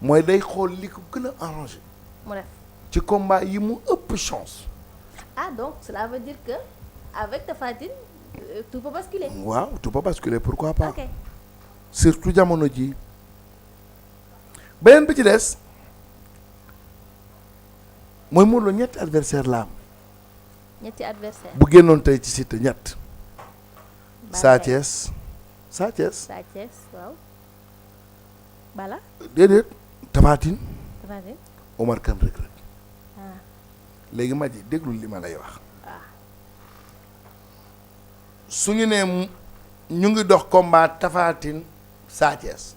mooy day xool li ko gën a arrangé mu def. ci combat yi mu ëpp chance. Ah donc cela veut dire que avec Tapha Tine tout peut basculer. waaw tout peut basculer pourquoi pas. Ok. surtout jamono ji beneen bi ci des mooy Modou Lo ñetti adversaire la am ñetti adversaire. bu génnoon tey ci Siteu ñett. Sa Balla Gaye. Thiès Sa Thiès Sa Thiès waaw. Balla. déedéet Tapha Tine Tapha Tine. Omar Kane Reug Reug Ah. léegi ma ji déglul li ma lay wax Ah. su ñu nee ñu ngi dox combat Tapha Tine Sa Thiès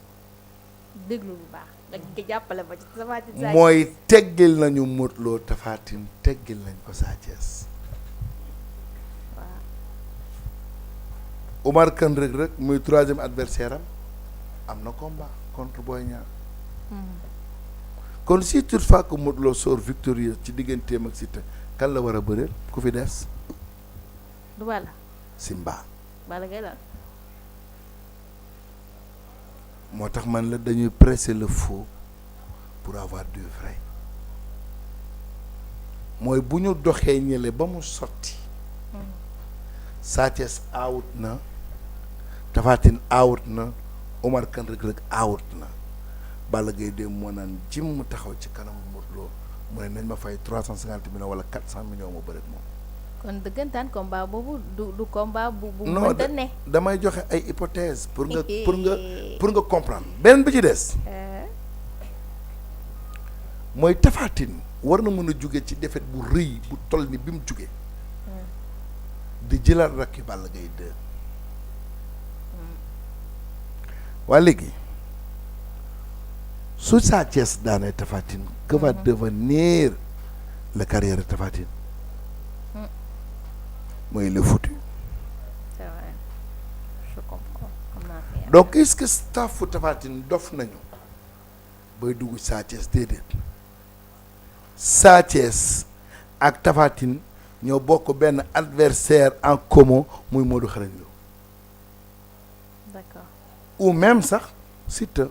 déglu bu baax nga nga jàppale ba ci Tapha Tine Sa Thiès. mooy teggil nañu Modou Lo Tapha Tine teggil nañ ko Sa Thiès waaw. Omar Kane Reug Reug muy troisième adversaire am na combat contre Boy Niang kon si toutefois que Modou Lo sort victorieux ci digganteem ak Siteu kan la war a bëreel ku fi des du Balla. Simba Balla Gaye la. moo tax man la dañuy presser le faux pour avoir du vrai mooy bu ñu doxee ñële ba mu sotti Sa Thiès out na Tapha Tine out na Omar Kane Reug Reug out na Balla Gaye de moo naan jim mu taxaw ci kanamu Modou Lo mu ne nañ ma fay 350 millions wala 400 millions ma bëreet moom. kon dëggantaan combat boobu du combat bu non mënta ne. damay joxe ay hypothèses pour nga comprendre beneen bi ci des mooy Tapha Tine war na mën a jóge ci défaite bu rëy bu toll ni bi mu jóge di jëlaat rakki Balla Gaye 2 waa léegi su Sa Thiès daanee Tapha Tine que va devenir la carrière de Tapha Tine mooy le foutu. C'est vrai, je comprends. Xam naa fi donc est-ce que staffu Tapha Tine dof nañu bay dugg Sa Thiès déedéet Sa Thiès ak Tapha Tine ñoo bokk benn adversaire en commun muy Modou Xarañ Lo d'accord. ou même sax Siteu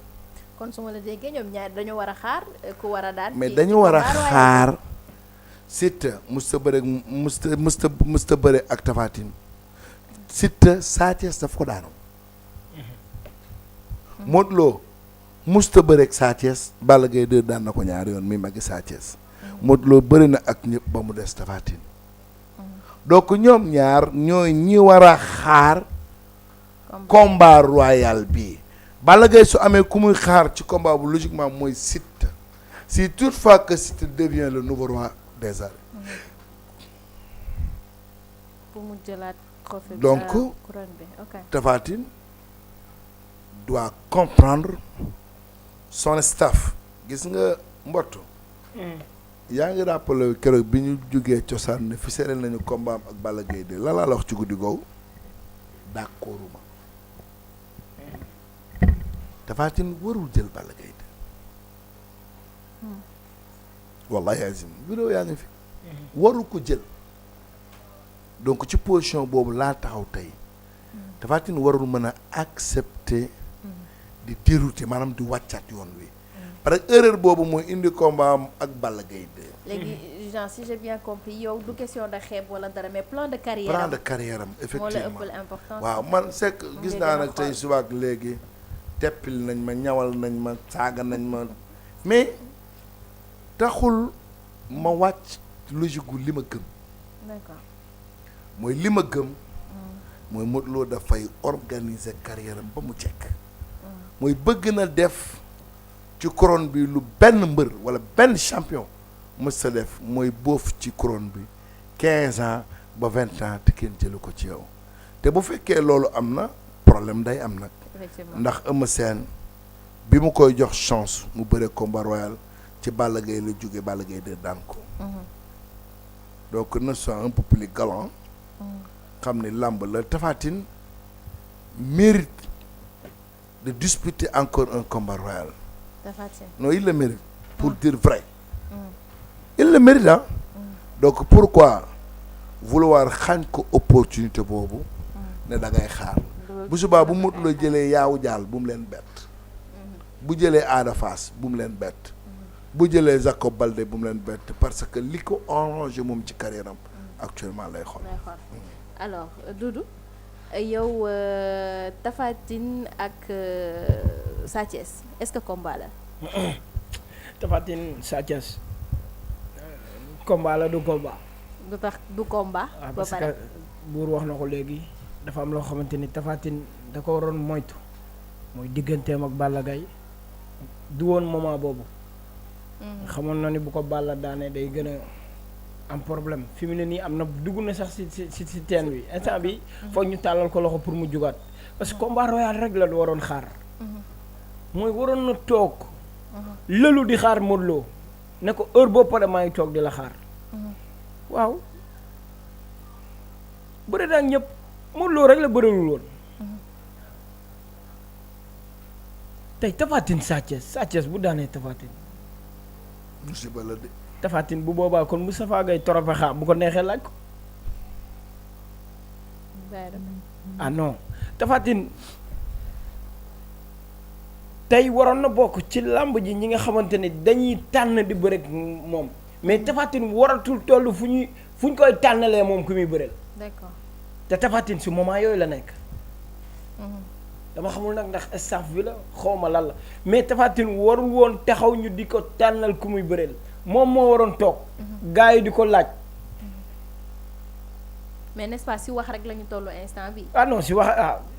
kon su ma la déggee ñoom ñaar dañu war a xaar ku war a daan. mais ci dañu war a combat royal. xaar Siteu musta bëre ak Tapha Tine Siteu Sa Thiès daf ko daanoon Modou Lo musta bëre ak Sa Thiès Balla Gaye 2 daan na ko ñaari yoon mi magi Sa Thiès Modou Lo bëri na ak ñëpp ba mu des Tapha Tine donc ñoom ñaar ñooy ñi war a xaar combat royal bi Balla Gaye su amee ku muy xaar ci combat bu logiquement mooy Siteu si toutefois que Siteu devient le nouveau roi des arènes pour mu jëlaat trophée bi, donc couronne bi ok. Tapha Tine doit comprendre son staff gis nga mbottu yaa ngi rappelé keroog bi ñu jógee cosaan ne fi sereel nañu combat am ak Balla Gaye de la laa la wax ci guddi googu d'accorduma Tapha Tine warul jël Balla Gaye de wallahi azim vidéo yaa ngi fi waru ko jël donc ci position boobu laa taxaw tey Tapha Tine warul mën a accepter di dérouter maanaam di wàccaat yoon wi parce que erreur boobu mooy indi combat am ak Balla Gaye de léegi Jean si j'ai bien compris yow du question de xeeb wala dara mais plan de carrière plan am de carrière am moo la effectivement ëppal importance. waaw man c'est que gis naa nag tey suba ak léegi teppil nañ ma ñawal nañ ma saaga nañ ma mais taxul ma wàcc logique gu li ma gëm d'accord. mooy li ma gëm mooy Modou Lo dafay organiser carrière am ba mu jekk mooy bëgg na def ci couronne bi lu benn mbër wala benn champion mës sa def mooy boof ci couronne bi 15 ans ba 20 ans te kenn jëlu ko ci yow te bu fekkee loolu am na problème day am nag effectivement ndax Eumeu Sène bi mu koy jox chance mu bëre combat royal ci Balla Gaye la jóge Balla Gaye de daan ko donc ne soit un peu plus galant xam ni làmb la Tapha Tine mérite de disputer encore un combat royal Tapha Tine. non il le mérite pour dire vrai il le mérite ah donc pourquoi vouloir xañ ko opportunité boobu ne da ngay xaar bu subaa bu Modou Lo jëlee yaawu jaal bu mu leen bett bu jëlee Ada Fass bu mu leen bett bu jëlee Jacob Baldé bu mu leen bett parce que li ko arrangé moom ci carrière am actuellement lay xool. alors Doudou yow Tapha Tine ak Sa Thiès est-ce que combat la. Tapha Tine Sa Thiès combat la du combat. du tax du combat. parce que buur wax na ko léegi dafa am loo xamante ni Tapha Tine da ko waroon moytu mooy digganteem ak Balla Gaye du woon moment boobu. xamoon na ni bu ko Balla daanee day gën a am problème fi mu ne nii am na dugg na sax si teen bi instant bi foog ñu tàllal ko loxo pour mu jugaat parce que combat royal rek la waroon xaar. mooy waroon na toog. lëlu di xaar Modou Lo ne ko heure boo pare maa ngi toog di la xaar. waaw bëri daal ñëpp Modou Lo rek la bëriwul woon. tey Tapha Tine Sa Thiès bu daanee Tapha Tine. musiba la de. Tapha Tine bu boobaa kon Moustapha Gueye torofe xaa bu ko neexee laaj ko. ah non Tapha Tine tey waroon na bokk ci làmb ji ñi nga xamante ni dañuy tànn di bëre ak moom mais Tapha Tine waratul toll fu ñu koy tànnalee moom ku muy bëreel. d'accord te Tapha Tine si moment yooyu la nekk. dama xamul nag ndax staff bi la xawma lan la mais Tapha Tine warul woon taxaw ñu di ko tànnal ku muy bëreel moom moo waroon toog. gars yi di ko laaj. mais n'est-ce pas si wax rek la ñu tollu instant bi ah non si wax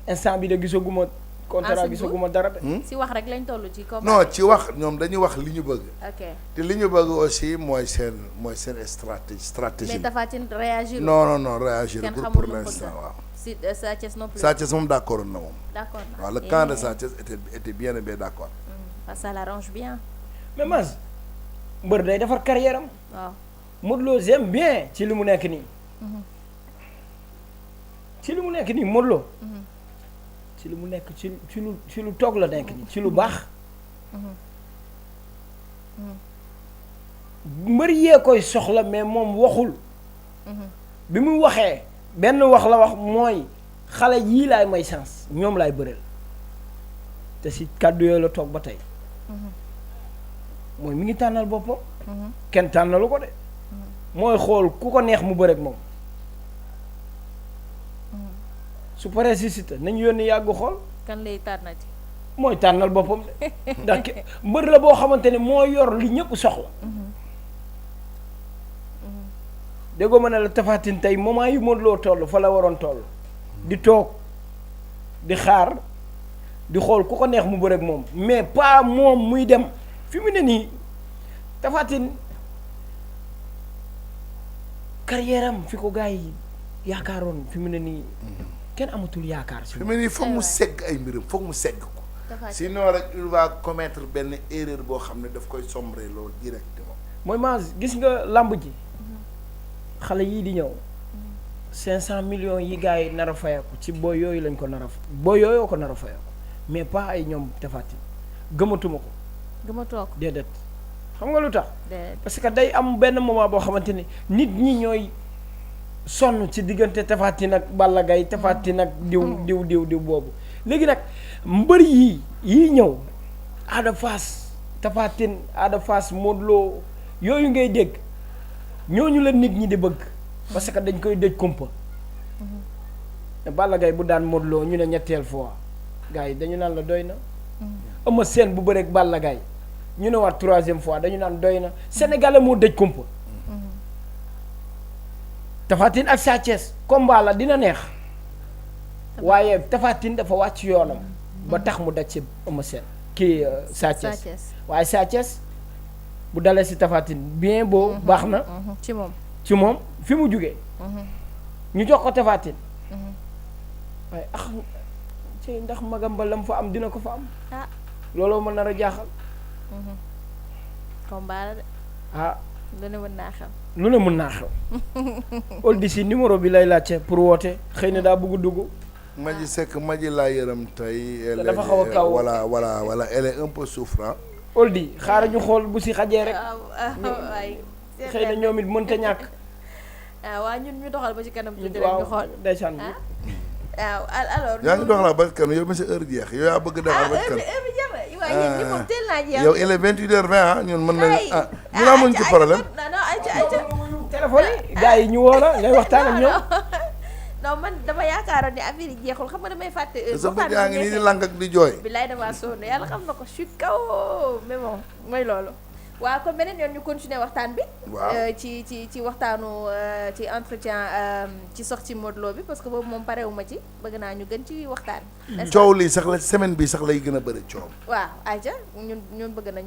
instant bi de gisaguma. contrat gisaguma dara de. si wax rek lañ toll ci combat. non ci wax ñoom dañuy wax li ñu bëgg. ok te li ñu bëgg aussi mooy seen stratégie. mais Tapha Tine réagir. non réagir pour l'instant waaw. si Sa Thiès non plus. Sa Thiès moom d'accord na moom. d'accord na waaw le camp de Sa Thiès était bien et bien d'accord. ça l'arrange bien. mais Maz mbër day defar carrière am. waaw Modou Lo j'aime bien ci li mu nekk nii. ci li mu nekk nii Modou Lo. ci li mu nekk ci lu toog la nekk nii ci lu baax. mbër yee koy soxla mais moom waxul. bi mu waxee benn wax la wax mooy xale yii laay may chance ñoom laay bëreel te si kàddu yooyu la toog ba tey. mooy mi ngi tànnal boppam. kenn tànnalu ko de. mooy xool ku ko neex mu bëreek moom. su paree si Siteu nañu yónni yàggu xool. kan lay tànnati. mooy tànnal boppam de ndax mbër la boo xamante ne moo yor li ñëpp soxla. déggoo ma ne la Tapha Tine tey moment yu Modou Lo toll fa la waroon toll. di toog di xaar di xool ku ko neex mu bëreek moom mais pas moom muy dem fi mu ne nii Tapha Tine carrière am fi ko gars yi yaakaaroon fi mu ne nii. kenn amatul yaakaar si fi mu ne nii foog mu segg ay mbiram foog mu segg ko. sinon rek il va commettre benn erreur boo xam ne daf koy sombrer loolu directement. mooy maa gis nga làmb ji. xale yii di ñëw. 500 millions yi gars yi nar a fayeeku ci booy yooyu lañ ko nar a booy yooyu ko nar a fayeeku mais pas ay ñoom Tapha Tine gëmatuma ko. gëmatoo ko déedéet xam nga lu tax. déedéet parce que day am benn moment boo xamante ni nit ñi ñooy. sonn ci diggante Tapha Tine ak Balla Gaye Tapha Tine ak diw boobu léegi nag mbër yii ñëw Ada Fass Tapha Tine Ada Fass Modou Lo yooyu ngay dégg ñooñu la nit ñi di bëgg parce que dañ koy dëj kumpa Balla Gaye bu daan Modou Lo ñu ne ñetteel fois gars yi dañu naan la doy na. Eumeu Sène bu bëreeg Balla Gaye ñu ne waat 3e fois dañu naan doy na Sénégalais moo dëj kumpa. Tapha Tine ak Sa Thiès combat la dina neex waaye Tapha Tine dafa wàcc yoonam ba tax mu daj ci Eumeu Sène kii Sa Thiès waaye Sa Thiès bu dalee si Tapha Tine bien beau baax na ci moom fi mu jugee ñu jox ko Tapha Tine waaye ci ndax magam ba lam fa am dina ko fa am looloo ma nar a jaaxal combat la de lu ne mën naa xew lu ne mën naa xew oldi si numéro bi lay laajte pour woote xëy na daa bëgg dugg Madji Seck Madji laa yërëm tey dafa xaw a kaw voilà elle est un peu souffrant oldi xaaral ñu xool bu si xajee rek waay xëy na ñoom it mënta ñàkk waa ñun ñu doxal ba ci kanam tuuti rek ñu xool ndeysaan bi waaw alors yaa ngi doxal ba ci kanam yow mi sa heure jeex yow yaa bëgg defar ba ci kanam heure bi jëm waaye yéen ñi moom teel naa jeex. yow il est 28h20 ñun mën nañu ñun amuñ ci problème. non ayca. téléphone yi gars yi ñu woo la ngay waxtaan ak ñoom. non man dama yaakaaroon ne affaire yi jeexul xam nga damay fàtte. sa bët yaa ngi nii di lang ak di jooy. bilaay damaa sonn yàlla xam na ko je suis kaw mais bon mooy loolu. waaw kon beneen yoon ñu continuer waxtaan bi. waaw ci waxtaanu ci entretien ci sortie Modou Lo bi parce que boobu moom parewuma ci bëgg naa ñu gën ci waxtaan. coow lii sax la semaine bi sax lay gën a bëri coow. waaw ayca ñun bëgg nañu.